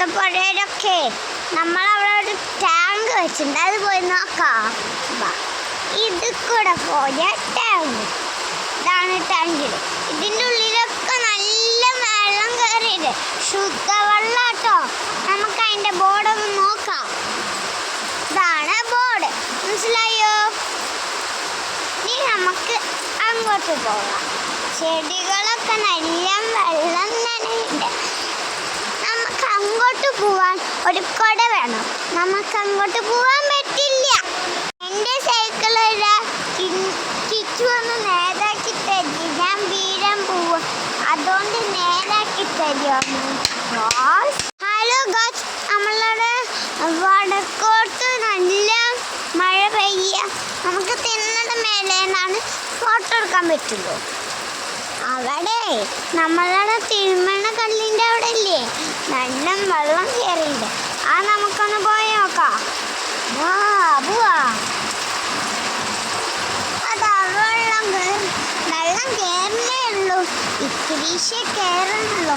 നമ്മുടെ പുഴയിലൊക്കെ നമ്മളവിടെ ഒരു ടാങ്ക് വെച്ചിട്ടുണ്ട്. അത് പോയി നോക്കാം. ഇത് കൂടെ പോയ ടാങ്ക്, ഇതാണ് ടാങ്കിൽ. ഇതിൻ്റെ ഉള്ളിലൊക്കെ നല്ല വെള്ളം കയറിയിട്ട് ശുദ്ധവെള്ളം കേട്ടോ. നമുക്ക് അതിൻ്റെ ബോർഡൊന്ന് നോക്കാം. ഇതാണ് ബോർഡ്, മനസ്സിലായോ? ഇനി നമുക്ക് അങ്ങോട്ട് പോകാം. ചെടികളൊക്കെ നല്ല വെള്ളം നനയുണ്ട്. നമുക്ക് അങ്ങോട്ട് പോവാൻ ഒരു കുട വേണം. നമുക്ക് അങ്ങോട്ട് പോവാൻ പറ്റില്ല. എൻ്റെ സൈക്കിളിൽ കിച്ചു ഒന്ന് നേരാക്കി തരും. ഞാൻ വീഴാൻ പോവും, അതുകൊണ്ട് നേരാക്കി തരുമോ? ഹലോ ഗായ്സ്, നമ്മളുടെ വടക്കോട്ട് നല്ല മഴ പെയ്യ. നമുക്ക് തിന്നയുടെ മേലെ നിന്നാണ് ഫോട്ടോ എടുക്കാൻ പറ്റുള്ളൂ. അവിടെ നമ്മളുടെ തിരുമണ കല്ലിൻ്റെ അവിടെ ഇല്ലേ, നല്ല വെള്ളം കയറിയില്ല. നമുക്കൊന്ന് പോയി നോക്കാം. പോവാ. അതാ വെള്ളം കയറുന്നേ ഉള്ളൂ. ഇത്തിരീശേ കയറണല്ലോ.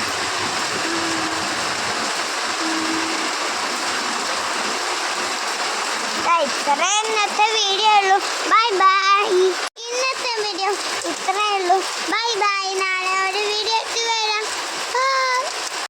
ഇത്ര ഇന്നത്തെ വീഡിയോ ഉള്ളൂ. Bye bye. ഇന്നത്തെ വീഡിയോ ഇത്രയേ ഉള്ളൂ. Bye bye. നാളെ ഒരു വീഡിയോ